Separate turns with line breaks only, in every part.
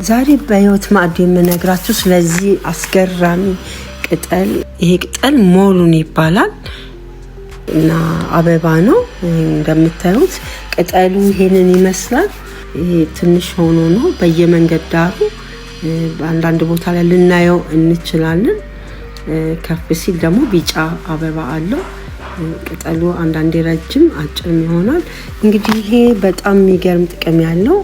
ዛሬ በህይወት ማዕድ የምነግራችሁ ስለዚህ አስገራሚ ቅጠል ይሄ ቅጠል ሞሉን ይባላል እና አበባ ነው። እንደምታዩት ቅጠሉ ይሄንን ይመስላል። ይሄ ትንሽ ሆኖ ነው በየመንገድ ዳሩ አንዳንድ ቦታ ላይ ልናየው እንችላለን። ከፍ ሲል ደግሞ ቢጫ አበባ አለው። ቅጠሉ አንዳንዴ ረጅም አጭርም ይሆናል። እንግዲህ ይሄ በጣም የሚገርም ጥቅም ያለው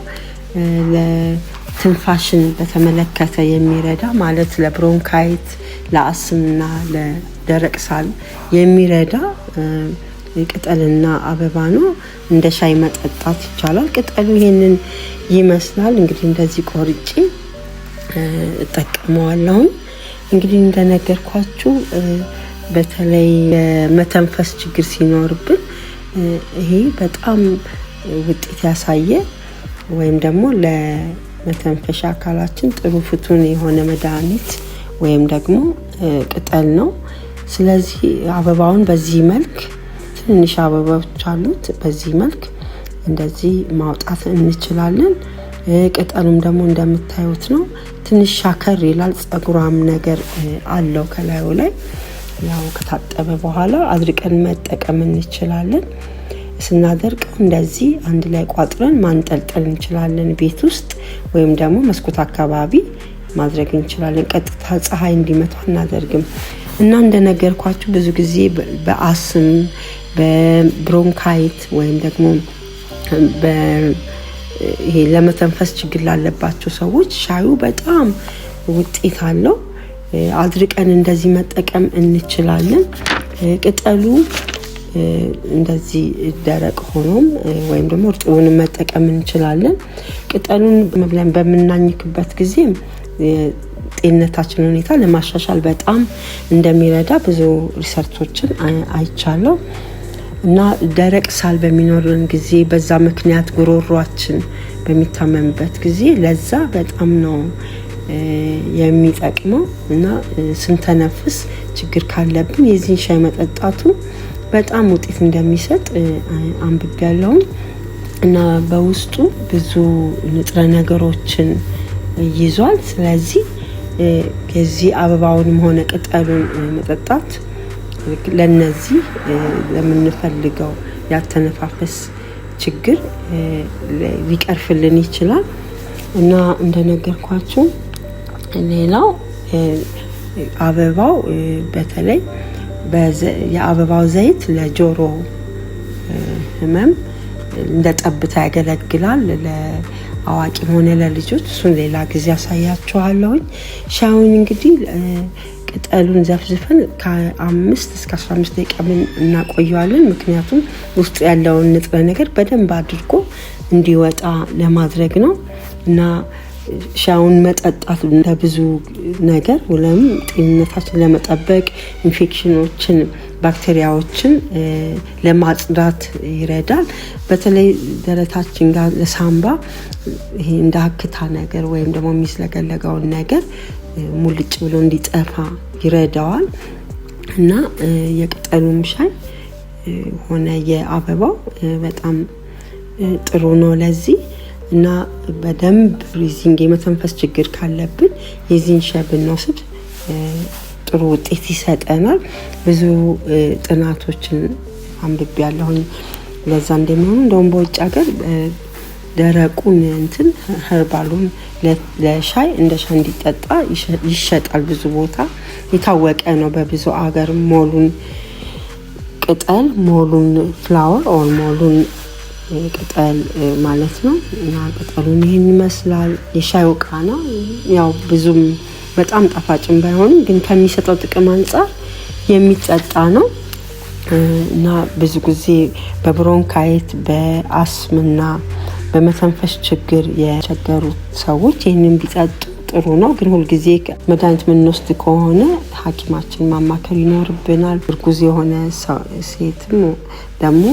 ለትንፋሽን በተመለከተ የሚረዳ ማለት ለብሮንካይት ለአስምና ለደረቅ ሳል የሚረዳ ቅጠልና አበባ ነው። እንደ ሻይ መጠጣት ይቻላል። ቅጠሉ ይሄንን ይመስላል። እንግዲህ እንደዚህ ቆርጬ እጠቀመዋለሁ። እንግዲህ እንደነገርኳችሁ በተለይ መተንፈስ ችግር ሲኖርብን ይሄ በጣም ውጤት ያሳየ ወይም ደግሞ ለመተንፈሻ አካላችን ጥሩ ፍቱን የሆነ መድኃኒት ወይም ደግሞ ቅጠል ነው። ስለዚህ አበባውን በዚህ መልክ ትንሽ አበባዎች አሉት። በዚህ መልክ እንደዚህ ማውጣት እንችላለን። ቅጠሉም ደግሞ እንደምታዩት ነው። ትንሽ ሻከር ይላል። ጸጉራም ነገር አለው ከላዩ ላይ። ያው ከታጠበ በኋላ አድርቀን መጠቀም እንችላለን። ስናደርቀው እንደዚህ አንድ ላይ ቋጥረን ማንጠልጠል እንችላለን ቤት ውስጥ ወይም ደግሞ መስኮት አካባቢ ማድረግ እንችላለን። ቀጥታ ፀሐይ እንዲመታው እናደርግም እና እንደነገርኳችሁ ብዙ ጊዜ በአስም በብሮንካይት ወይም ደግሞ ይሄ ለመተንፈስ ችግር ላለባቸው ሰዎች ሻዩ በጣም ውጤት አለው። አድርቀን እንደዚህ መጠቀም እንችላለን። ቅጠሉ እንደዚህ ደረቅ ሆኖም ወይም ደግሞ እርጥቡን መጠቀም እንችላለን። ቅጠሉን መብለን በመናኝክበት ጊዜ ጤንነታችንን ሁኔታ ለማሻሻል በጣም እንደሚረዳ ብዙ ሪሰርቾችን አይቻለሁ። እና ደረቅ ሳል በሚኖርን ጊዜ በዛ ምክንያት ጉሮሮአችን በሚታመምበት ጊዜ ለዛ በጣም ነው የሚጠቅመው እና ስንተነፍስ ችግር ካለብን የዚህን ሻይ መጠጣቱ በጣም ውጤት እንደሚሰጥ አንብቤያለሁ። እና በውስጡ ብዙ ንጥረ ነገሮችን ይዟል። ስለዚህ ከዚህ አበባውንም ሆነ ቅጠሉን መጠጣት ለነዚህ ለምንፈልገው ያተነፋፈስ ችግር ሊቀርፍልን ይችላል። እና እንደነገርኳችሁ ሌላው አበባው በተለይ የአበባው ዘይት ለጆሮ ህመም እንደ ጠብታ ያገለግላል። ለአዋቂም ሆነ ለልጆች እሱን ሌላ ጊዜ ያሳያችኋለሁ። ሻዩን እንግዲህ ቅጠሉን ዘፍዝፈን ከ5 እስከ 15 ደቂቃ እናቆየዋለን። ምክንያቱም ውስጡ ያለውን ንጥረ ነገር በደንብ አድርጎ እንዲወጣ ለማድረግ ነው። እና ሻዩን መጠጣት ለብዙ ነገር ወለም ጤንነታችንን ለመጠበቅ ኢንፌክሽኖችን ባክቴሪያዎችን ለማጽዳት ይረዳል። በተለይ ደረታችን ጋር ለሳምባ ይሄ እንደ አክታ ነገር ወይም ደግሞ የሚስለገለገውን ነገር ሙልጭ ብሎ እንዲጠፋ ይረዳዋል። እና የቅጠሉም ሻይ ሆነ የአበባው በጣም ጥሩ ነው ለዚህ። እና በደንብ ብሪዚንግ የመተንፈስ ችግር ካለብን የዚህን ሻይ ብንወስድ ጥሩ ውጤት ይሰጠናል። ብዙ ጥናቶችን አንብቤያለሁኝ ለዛ እንደሚሆን። እንደውም በውጭ ሀገር ደረቁን ኸርባሉን ለሻይ እንደ ሻይ እንዲጠጣ ይሸጣል። ብዙ ቦታ የታወቀ ነው። በብዙ ሀገር ሞሉን ቅጠል ሞሉን ፍላወር ኦር ሞሉን ቅጠል ማለት ነው። እና ቅጠሉን ይሄን ይመስላል። የሻዩ ቃና ያው ብዙም በጣም ጣፋጭም ባይሆንም ግን ከሚሰጠው ጥቅም አንፃር የሚጠጣ ነው። እና ብዙ ጊዜ በብሮንካይት በአስምና በመተንፈስ ችግር የቸገሩት ሰዎች ይህንን ቢጠጡ ጥሩ ነው። ግን ሁልጊዜ መድኃኒት የምንወስድ ከሆነ ሐኪማችን ማማከር ይኖርብናል። እርጉዝ የሆነ ሴትም ደግሞ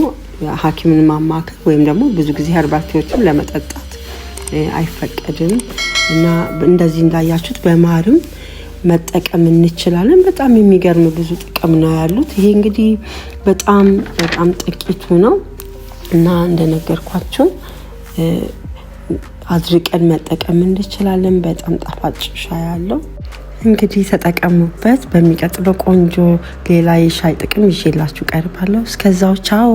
ሐኪምን ማማከር ወይም ደግሞ ብዙ ጊዜ ኸርባቲዎችን ለመጠጣት አይፈቀድም። እና እንደዚህ እንዳያችሁት በማርም መጠቀም እንችላለን። በጣም የሚገርም ብዙ ጥቅም ነው ያሉት። ይሄ እንግዲህ በጣም ጥቂቱ ነው። እና እንደነገርኳችሁ አድርቀን መጠቀም እንችላለን። በጣም ጣፋጭ ሻይ አለው። እንግዲህ ተጠቀሙበት። በሚቀጥለው ቆንጆ ሌላ የሻይ ጥቅም ይዤላችሁ ቀርባለሁ። እስከዛው ቻው።